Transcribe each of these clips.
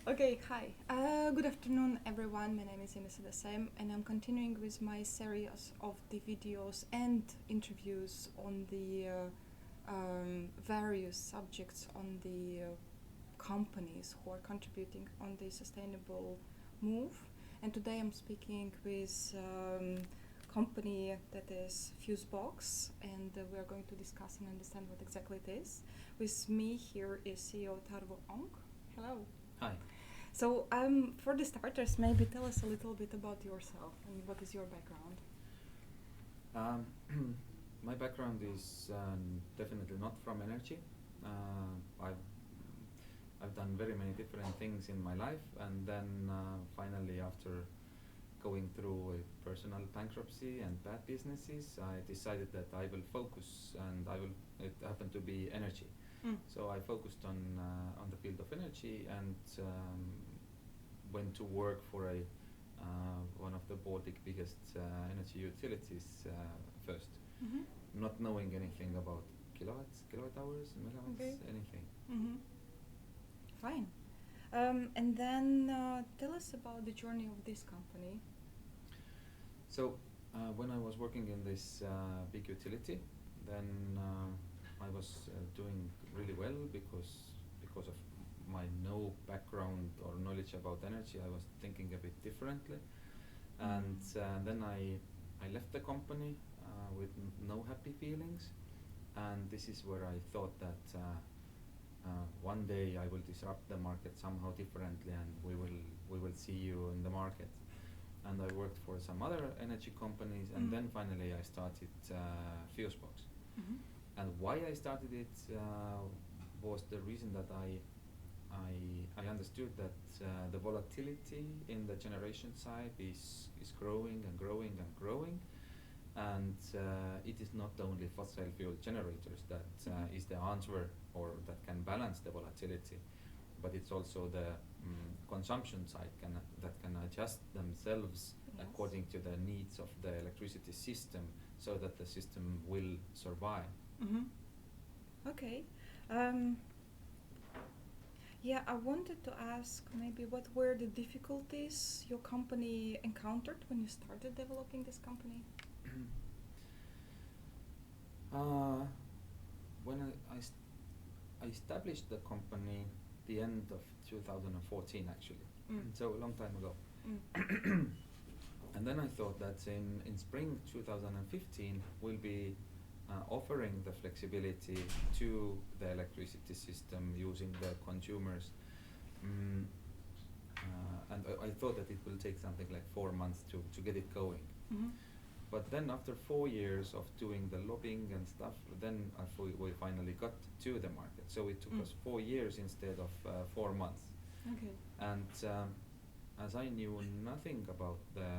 Okay, hi. Good afternoon, everyone. My name is Inese, and I'm continuing with my series of the videos and interviews on the various subjects on the companies who are contributing on the sustainable move. And today I'm speaking with company that is FuseBox, and we are going to discuss and understand what exactly it is. With me here is CEO Tarvo Ong. Hello. Hi. So, for the starters, maybe tell us a little bit about yourself and what is your background. My background is definitely not from energy. I've done very many different things in my life, and then finally, after going through a personal bankruptcy and bad businesses, I decided that I will focus, and I will. It happened to be energy. So I focused on the field of energy and went to work for a one of the Baltic biggest energy utilities first, not knowing anything about kilowatt hours, megawatts, Okay. anything. Fine. And then tell us about the journey of this company. So when I was working in this big utility, then I was doing really well because of my no background or knowledge about energy. I was thinking a bit differently, and then I left the company with no happy feelings, and this is where I thought that one day I will disrupt the market somehow differently, and we will see you in the market. And I worked for some other energy companies, and then finally I started FuseBox. And why I started it was the reason that I understood that the volatility in the generation side is growing and growing and growing, and it is not only fossil fuel generators that is the answer or that can balance the volatility, but it's also the consumption side that can adjust themselves according to the needs of the electricity system, so that the system will survive. Okay. Yeah, I wanted to ask maybe what were the difficulties your company encountered when you started developing this company? When I established the company the end of 2014 actually, so a long time ago. And then I thought that in spring 2015 we'll be offering the flexibility to the electricity system using the consumers. And I thought that it will take something like 4 months to get it going. But then after 4 years of doing the lobbying and stuff, then we finally got to the market. So it took us 4 years instead of 4 months. Okay. And as I knew nothing about the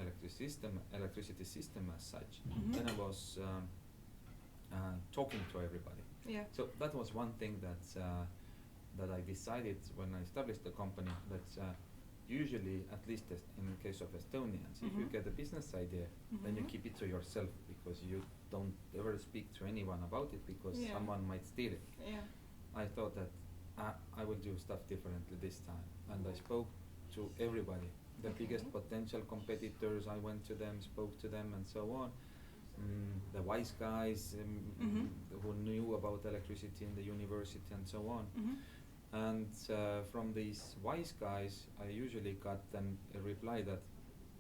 electricity system as such, then I was talking to everybody. Yeah. So that was one thing that I decided when I established the company, that usually, at least in the case of Estonians, if you get a business idea, then you keep it to yourself, because you don't ever speak to anyone about it, because someone might steal it. Yeah. I thought that I will do stuff differently this time, and I spoke to everybody. The biggest potential competitors, I went to them, spoke to them, and so on. The wise guys who knew about electricity in the university and so on. And from these wise guys, I usually got then a reply that,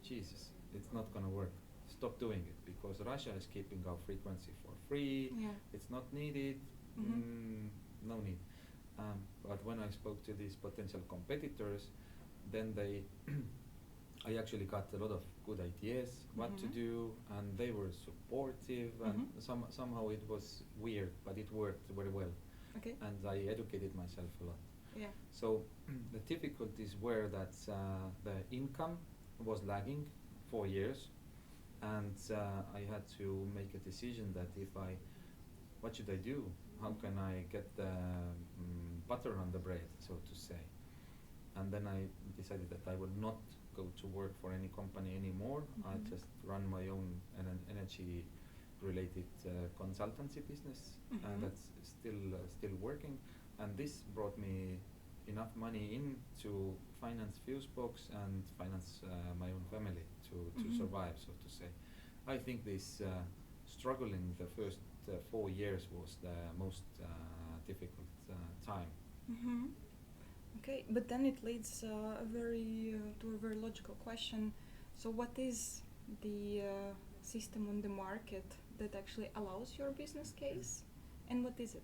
Jesus, it's not gonna work. Stop doing it, because Russia is keeping our frequency for free. Yeah. It's not needed. No need. But when I spoke to these potential competitors, then I actually got a lot of good ideas what to do, and they were supportive, and somehow it was weird, but it worked very well. Okay. And I educated myself a lot. Yeah. So the difficulties were that the income was lagging 4 years, and I had to make a decision that what should I do? How can I get the butter on the bread, so to say? And then I decided that I would not go to work for any company anymore. I just run my own energy related consultancy business, and that's still working. And this brought me enough money in to finance FuseBox and finance my own family to survive, so to say. I think this struggling the first 4 years was the most difficult time. Mm-hmm. Okay, but then it leads to a very logical question. So, what is the system on the market that actually allows your business case, and what is it?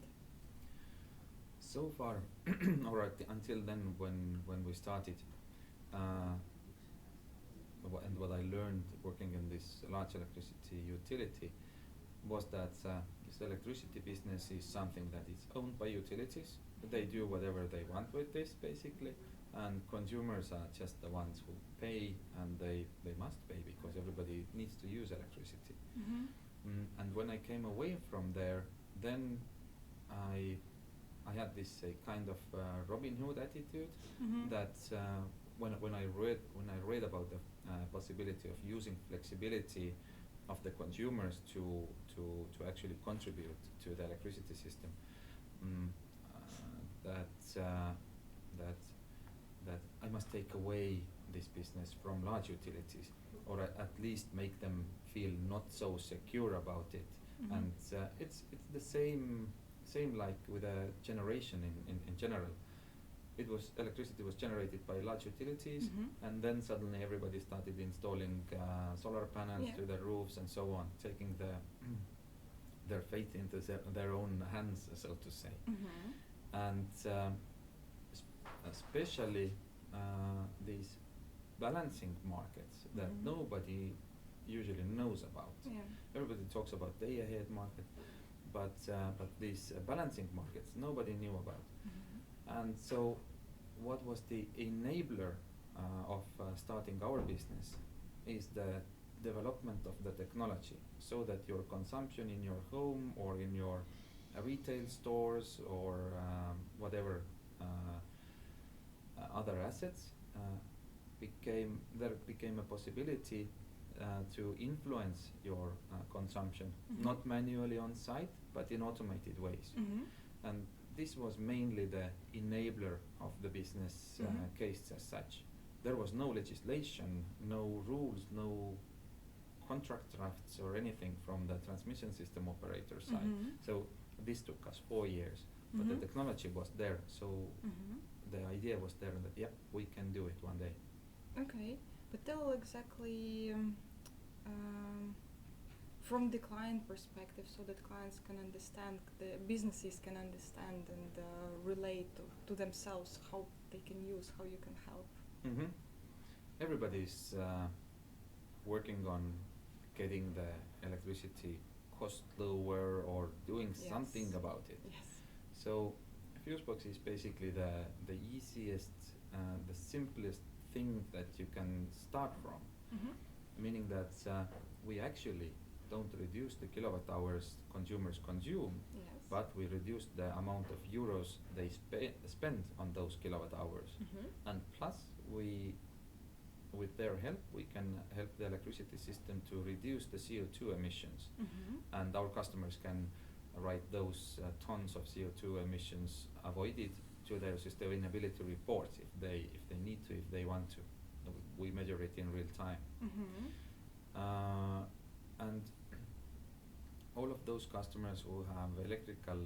So far, or until then, when we started, and what I learned working in this large electricity utility was that this electricity business is something that is owned by utilities. They do whatever they want with this, basically, and consumers are just the ones who pay, and they must pay because everybody needs to use electricity. Mm-hmm. And when I came away from there, then I had this kind of Robin Hood attitude Mm-hmm. that when I read about the possibility of using flexibility of the consumers to actually contribute to the electricity system, that I must take away this business from large utilities, or at least make them feel not so secure about it. Mm-hmm. And it's the same like with a generation in general. Electricity was generated by large utilities, Mm-hmm. and then suddenly everybody started installing solar panels Yeah. to their roofs and so on, taking their fate into their own hands, so to say. Mm-hmm. And especially these balancing markets that Mhm. nobody usually knows about. Yeah. Everybody talks about day-ahead market, but these balancing markets nobody knew about. Mm-hmm. And so, what was the enabler of starting our business is the development of the technology, so that your consumption in your home or in your retail stores or whatever other assets became a possibility to influence your consumption, Mhm. not manually on site, but in automated ways. Mm-hmm. And this was mainly the enabler of the business Mhm. case as such. There was no legislation, no rules, no contract drafts or anything from the transmission system operator side. Mhm. So this took us 4 years, but the Mhm. technology was there. So Mm-hmm. the idea was there that, yeah, we can do it one day. Okay, but tell exactly from the client perspective, so that clients can understand, the businesses can understand and relate to themselves how they can use, how you can help. Mm-hmm. Everybody's working on getting the electricity cost lower or doing Yes. something about it. Yes. So FuseBox is basically the easiest, the simplest thing that you can start from, Mm-hmm. meaning that we actually don't reduce the kilowatt hours consumers consume, Yes. but we reduce the amount of euros they spend on those kilowatt hours. Mm-hmm. And plus, with their help, we can help the electricity system to reduce the CO2 emissions. Mm-hmm. And our customers can write those tons of CO2 emissions avoided to their sustainability reports if they need to, if they want to. We measure it in real time. Mm-hmm. And all of those customers who have electrical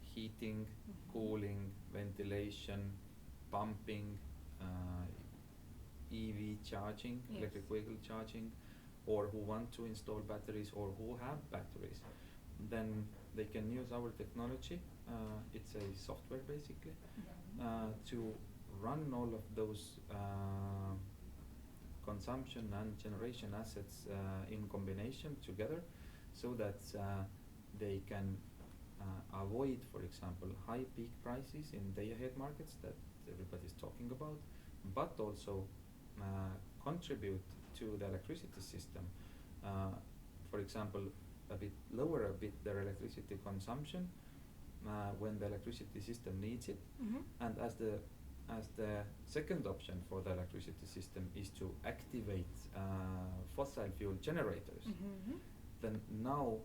heating, Mhm. cooling, ventilation, pumping, EV charging, Yes. electric vehicle charging, or who want to install batteries or who have batteries, then they can use our technology. It's a software basically to run all of those consumption and generation assets in combination together, so that they can avoid, for example, high peak prices in day-ahead markets that everybody's talking about, but also contribute to the electricity system. For example, lower a bit their electricity consumption when the electricity system needs it. Mm-hmm. And as the second option for the electricity system is to activate fossil fuel generators, Mm-hmm. then now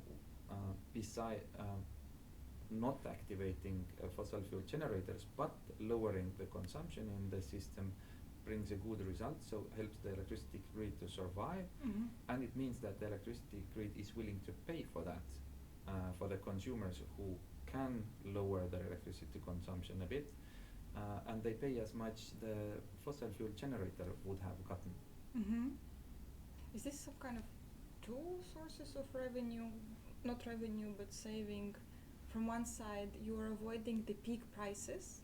not activating fossil fuel generators but lowering the consumption in the system brings a good result, so helps the electricity grid to survive, and it means that the electricity grid is willing to pay for that, for the consumers who can lower their electricity consumption a bit, and they pay as much the fossil fuel generator would have gotten. Is this some kind of two sources of revenue? Not revenue, but saving. From one side, you are avoiding the peak prices,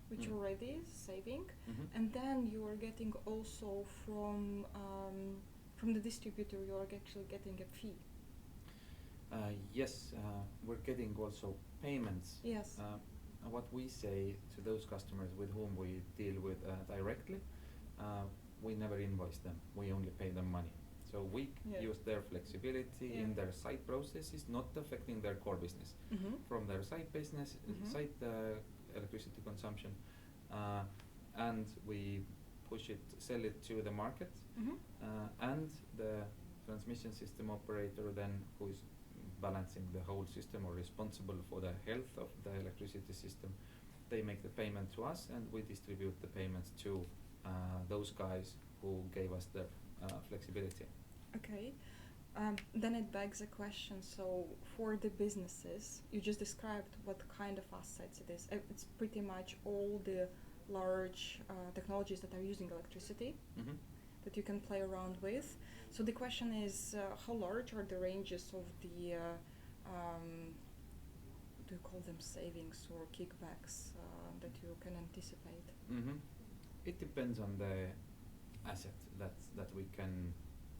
which already is saving, and then you are getting also from the distributor, you are actually getting a fee. Yes, we're getting also payments. Yes. What we say to those customers with whom we deal with directly, we never invoice them, we only pay them money. So we use their flexibility in their site processes, not affecting their core business. From their site business, site electricity consumption, and we push it, sell it to the market, and the transmission system operator then, who is balancing the whole system or responsible for the health of the electricity system, they make the payment to us and we distribute the payments to those guys who gave us their flexibility. Okay. Then it begs a question, so for the businesses, you just described what kind of assets it is. It's pretty much all the large technologies that are using electricity that you can play around with. So the question is, how large are the ranges of the, do you call them savings or kickbacks that you can anticipate? It depends on the asset that we can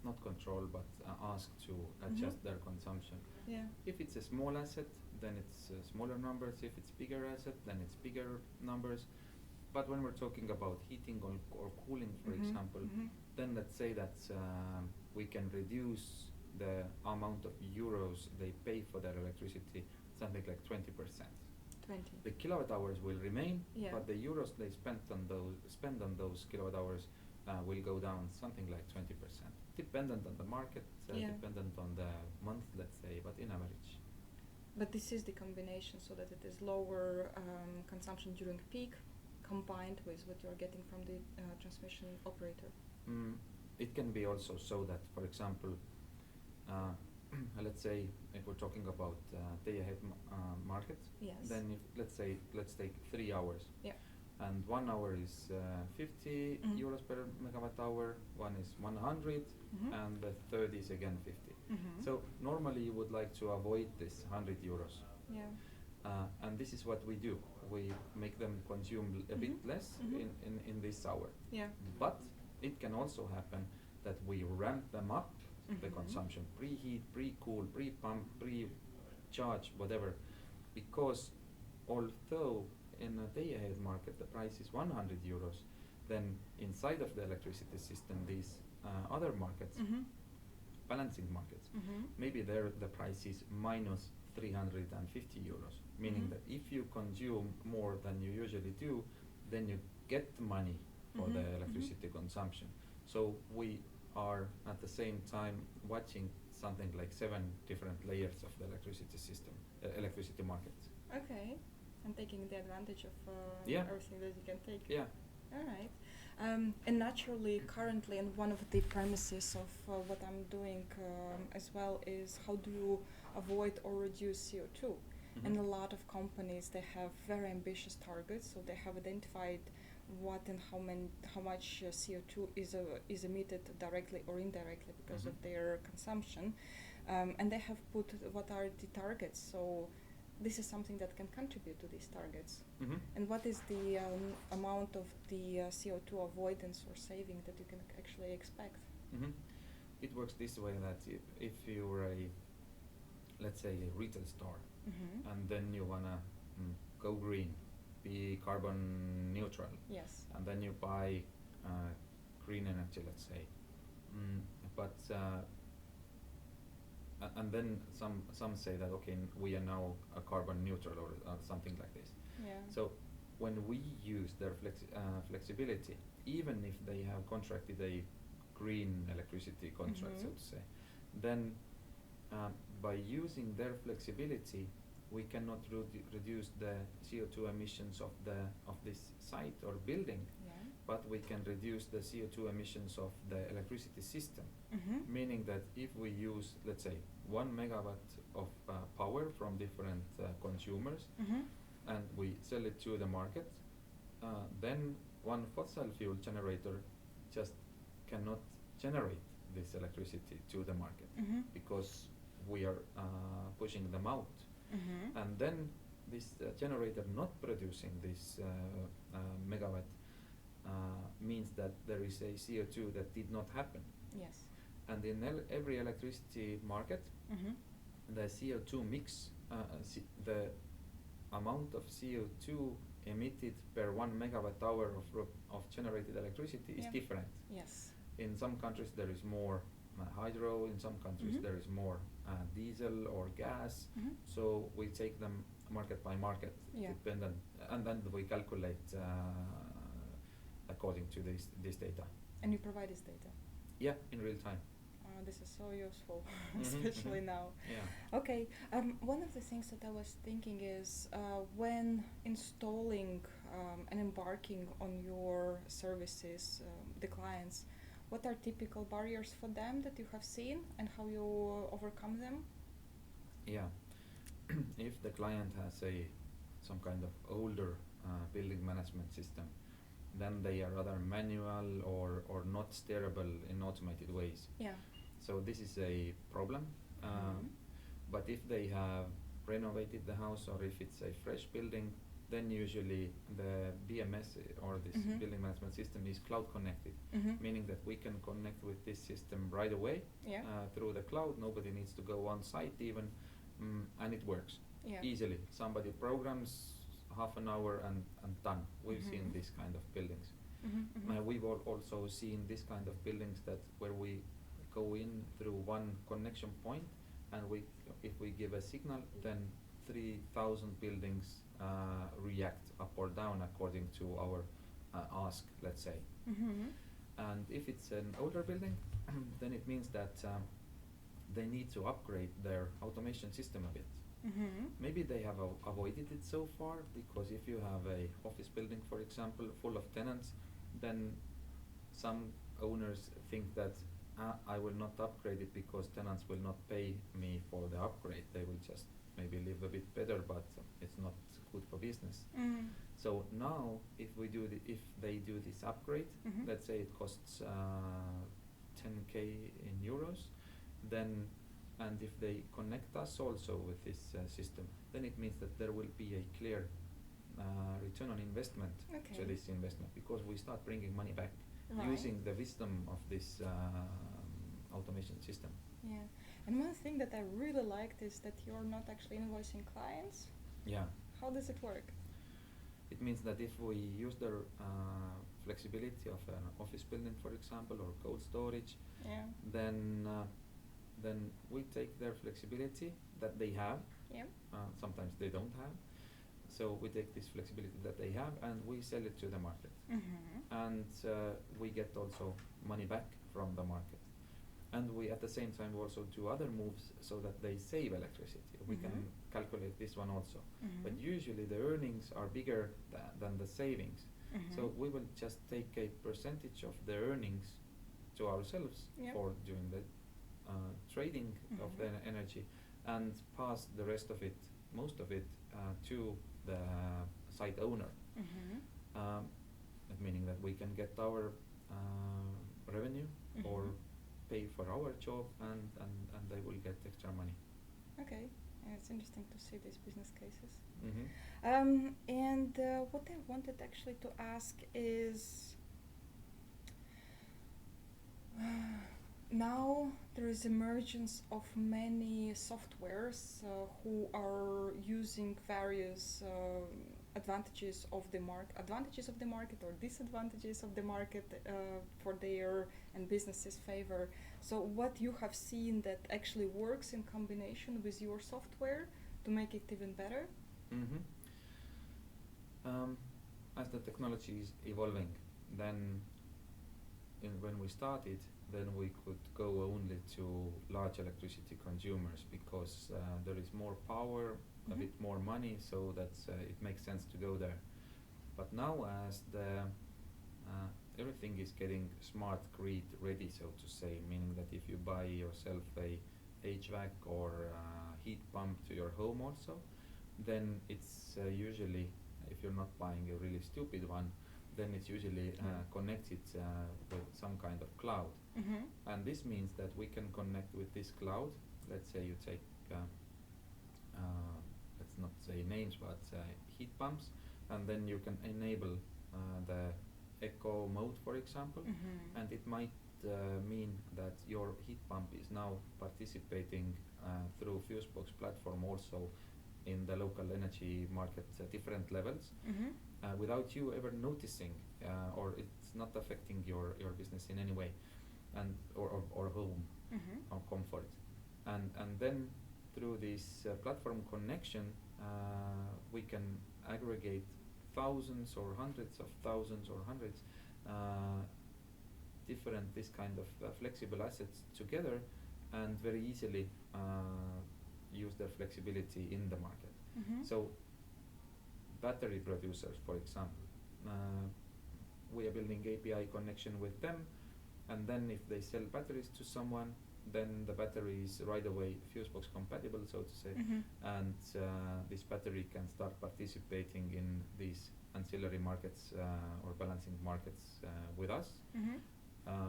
not control but ask to adjust their consumption. If it's a small asset, then it's smaller numbers. If it's bigger asset, then it's bigger numbers. But when we're talking about heating or cooling, for example, then let's say that we can reduce the amount of euros they pay for their electricity, something like 20%. 20. The kilowatt hours will remain, Yeah. but the euros they spend on those kilowatt hours will go down something like 20%, dependent on the market, dependent on the month, let's say, but in average. But this is the combination, so that it is lower consumption during peak, combined with what you're getting from the transmission operator. It can be also so that, for example, let's say if we're talking about day-ahead market, then if let's take 3 hours, and 1 hour is 50 euros per megawatt hour, one is 100, and the third is again 50. So normally you would like to avoid this 100 euros. And this is what we do. We make them consume a bit less in this hour. But it can also happen that we ramp them up, the consumption, preheat, pre-cool, pre-pump, pre-charge, whatever, because although in a day-ahead market the price is 100 euros, then inside of the electricity system these other markets, balancing markets, maybe there the price is minus 350 euros, meaning that if you consume more than you usually do, then you get money for the electricity consumption. So we are at the same time watching something like 7 different layers of the electricity system, electricity market. Okay, and taking the advantage of everything that you can take. All right. And naturally, currently, and one of the premises of what I'm doing as well is how do you avoid or reduce CO2? And a lot of companies, they have very ambitious targets, so they have identified what and how much CO2 is emitted directly or indirectly because of their consumption, and they have put what are the targets. So this is something that can contribute to these targets. And what is the amount of the CO2 avoidance or saving that you can actually expect? It works this way, that if you're a, let's say, a retail store, and then you wanna go green, be carbon neutral, and then you buy green energy, let's say, but and then some say that okay, we are now a carbon neutral or something like this. So when we use their flexibility, even if they have contracted a green electricity contract, so to say, then by using their flexibility, we cannot reduce the CO2 emissions of this site or building, Yeah. but we can reduce the CO2 emissions of the electricity system. Mm-hmm. Meaning that if we use, let's say, 1 megawatt of power from different consumers, Mm-hmm. and we sell it to the market, then one fossil fuel generator just cannot generate this electricity to the market, Mm-hmm. because we are pushing them out. Mm-hmm. And then this generator not producing this megawatt means that there is a CO2 that did not happen. Yes. And in every electricity market, Mm-hmm. the CO2 mix, the amount of CO2 emitted per 1 megawatt hour of generated electricity is Yeah. different. Yes. In some countries there is more hydro, in some countries Mhm. there is more diesel or gas. Mm-hmm. So we take them market by market, Yeah. dependent, and then we calculate according to this data. And you provide this data. Yeah, in real time. This is so useful, Mhm, especially mhm. now. Yeah. Okay. One of the things that I was thinking is when installing and embarking on your services, the clients, what are typical barriers for them that you have seen and how you overcome them? Yeah. If the client has some kind of older building management system, then they are rather manual or not steerable in automated ways. Yeah. So this is a problem. Mhm. But if they have renovated the house, or if it's a fresh building, then usually the BMS or this Mhm. building management system is cloud connected, Mhm. meaning that we can connect with this system right away Yeah. through the cloud. Nobody needs to go on site even, and it works Yeah. easily. Somebody programs half an hour and done. We've seen Mhm. this kind of buildings. Mhm. Mhm. We've also seen this kind of buildings that where we go in through one connection point, and if we give a signal, then 3,000 buildings react up or down according to our ask, let's say. Mhm. And if it's an older building, then it means that they need to upgrade their automation system a bit. Mhm. Maybe they have avoided it so far, because if you have a office building, for example, full of tenants, then some owners think that I will not upgrade it because tenants will not pay me for the upgrade. They will just maybe live a bit better, but it's not good for business. Mhm. So now, if they do this upgrade, Mhm. let's say it costs 10K in euros, then, and if they connect us also with this system, then it means that there will be a clear return on investment Okay. to this investment, because we start bringing money back Right. using the wisdom of this automation system. Yeah. And one thing that I really liked is that you're not actually invoicing clients. Yeah. How does it work? It means that if we use the flexibility of an office building, for example, or cold storage, Yeah. then we take their flexibility that they have. Yeah. Sometimes they don't have. So we take this flexibility that they have and we sell it to the market. Mhm. And we get also money back from the market. And we at the same time also do other moves so that they save electricity. We can Mhm. calculate this one also. Mhm. But usually the earnings are bigger than the savings. Mhm. So we will just take a percentage of the earnings to ourselves Yep. for doing the trading of the Mhm. energy, and pass the rest of it, most of it, to the site owner. Mhm. That meaning that we can get our revenue or Mhm. pay for our job, and they will get extra money. Okay. Yeah, it's interesting to see these business cases. Mm-hmm. And what I wanted actually to ask is, now there is emergence of many softwares who are using various advantages of the market or disadvantages of the market for their and businesses' favor. So what you have seen that actually works in combination with your software to make it even better? Mm-hmm. As the technology is evolving, then when we started, then we could go only to large electricity consumers, because there is more power a bit more money, so that's it makes sense to go there. But now, as the everything is getting smart grid ready, so to say, meaning that if you buy yourself a HVAC or heat pump to your home also, then it's usually, if you're not buying a really stupid one, then it's usually connected with some kind of cloud. And this means that we can connect with this cloud. Let's say you take, let's not say names, but heat pumps, and then you can enable the eco mode, for example, and it might mean that your heat pump is now participating through FuseBox platform also in the local energy market different levels, without you ever noticing, or it's not affecting your business in any way, and or home or comfort, and then through this platform connection we can aggregate thousands or hundreds of thousands or hundreds different this kind of flexible assets together, and very easily use their flexibility in the market. So battery producers, for example, we are building API connection with them, and then if they sell batteries to someone, then the battery is right away FuseBox compatible, so to say, and this battery can start participating in these ancillary markets or balancing markets with us.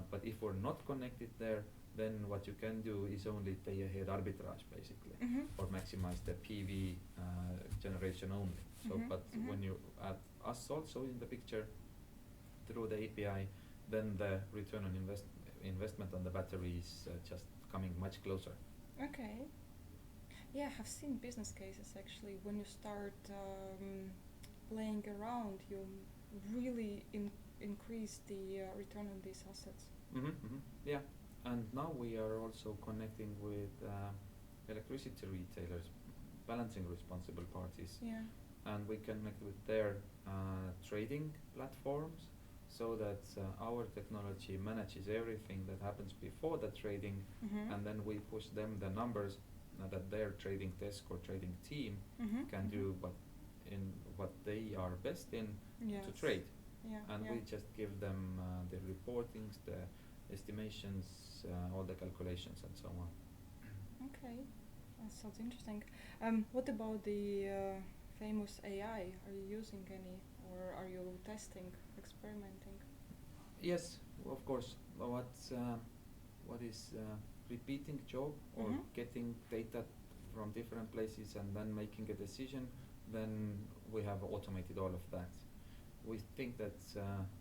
But if we're not connected there, then what you can do is only day ahead arbitrage, basically, or maximize the PV generation only. So, but when you add us also in the picture through the API, then the return on investment on the battery is just coming much closer. Okay. Yeah, I have seen business cases actually. When you start playing around, you really increase the return on these assets. Yeah, and now we are also connecting with electricity retailers, balancing responsible parties, and we connect with their trading platforms, so that our technology manages everything that happens before the trading, and then we push them the numbers that their trading desk or trading team can do what they are best in to trade. And we just give them the reportings, the estimations, all the calculations, and so on. Okay, that sounds interesting. What about the famous AI? Are you using any, or are you testing, experimenting? Yes, of course. What is repeating job or getting data from different places and then making a decision, then we have automated all of that. We think that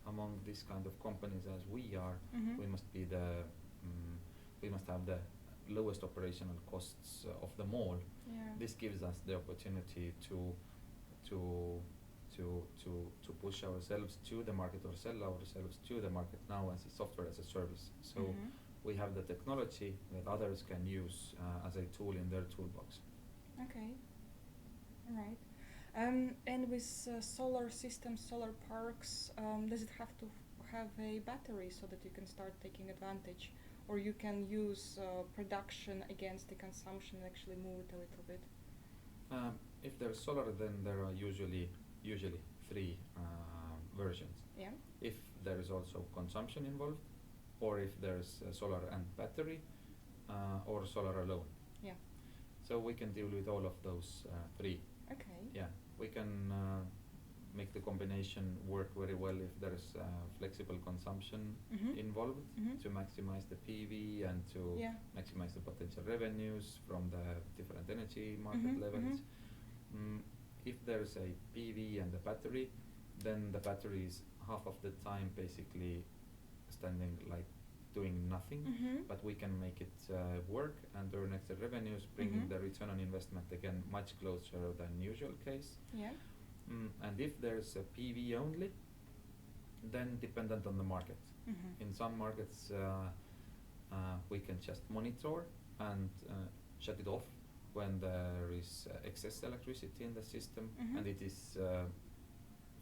among these kind of companies as we are, we must be we must have the lowest operational costs of them all. This gives us the opportunity to push ourselves to the market, or sell ourselves to the market now as a software as a service. So we have the technology that others can use as a tool in their toolbox. Okay, all right. And with solar systems, solar parks, does it have to have a battery so that you can start taking advantage, or you can use production against the consumption and actually move it a little bit? If there's solar, then there are usually three versions. If there is also consumption involved, or if there's solar and battery, or solar alone. So we can deal with all of those three. Okay. We can make the combination work very well if there's flexible consumption involved, to maximize the PV and to maximize the potential revenues from the different energy market levels. If there's a PV and a battery, then the battery is half of the time basically standing like doing nothing, but we can make it work and earn extra revenues, bringing the return on investment again much closer than usual case. And if there's a PV only, then dependent on the market. In some markets we can just monitor and shut it off when there is excess electricity in the system, and it is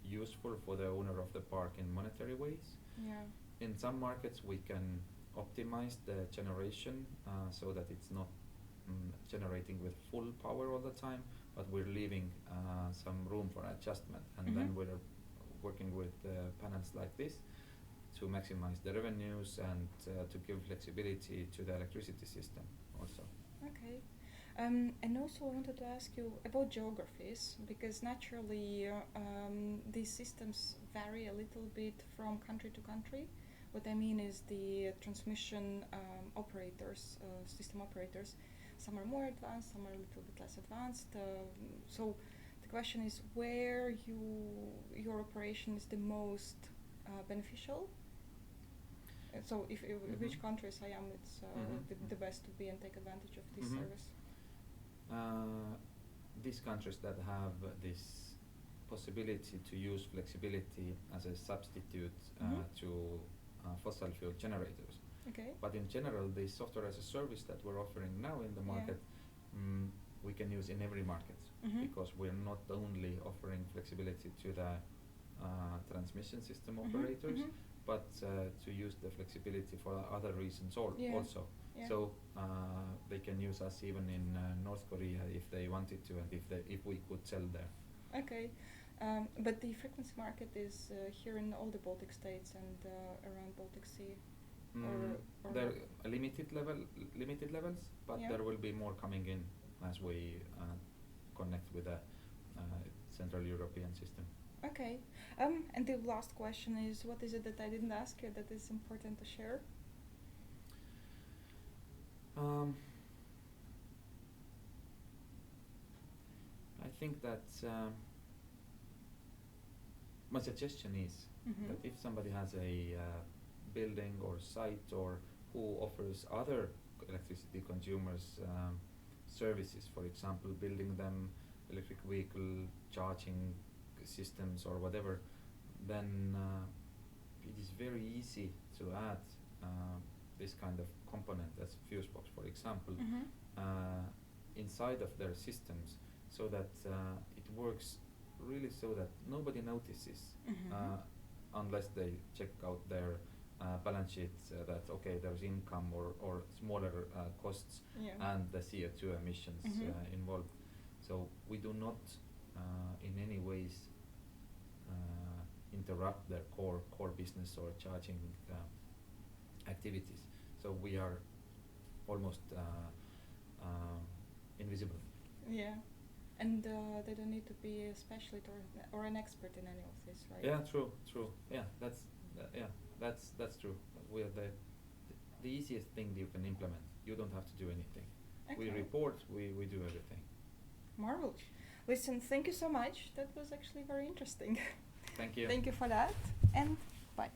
useful for the owner of the park in monetary ways. In some markets we can optimize the generation so that it's not generating with full power all the time, but we're leaving some room for adjustment, and then we're working with panels like this to maximize the revenues and to give flexibility to the electricity system also. Okay. And also I wanted to ask you about geographies, because naturally these systems vary a little bit from country to country. What I mean is the transmission operators, system operators, some are more advanced, some are a little bit less advanced. So the question is where your operation is the most beneficial. So if which countries I am, it's the best to be and take advantage of this service. These countries that have this possibility to use flexibility as a substitute to fossil fuel generators. Okay. But in general, the software as a service that we're offering now in the market, we can use in every market, because we're not only offering flexibility to the transmission system operators, but to use the flexibility for other reasons also. Yeah. So they can use us even in North Korea if they wanted to, and if we could sell there. Okay. But the frequency market is here in all the Baltic states and around Baltic Sea. Or there are limited levels, but there will be more coming in as we connect with the Central European system. Okay. And the last question is, what is it that I didn't ask you that is important to share? I think that my suggestion is that if somebody has a building or site or who offers other electricity consumers services, for example, building them electric vehicle charging systems or whatever, then it is very easy to add this kind of component as FuseBox, for example, inside of their systems, so that it works really so that nobody notices unless they check out their balance sheets that okay, there's income or smaller costs and the CO2 emissions involved. So we do not in any ways interrupt their core business or charging activities. So we are almost invisible. Yeah. And they don't need to be a specialist or an expert in any of this, right? Yeah, true. Yeah, that's true. We are the easiest thing you can implement. You don't have to do anything. Okay. We report, we do everything. Marvelous. Listen, thank you so much. That was actually very interesting. Thank you. Thank you for that, and bye.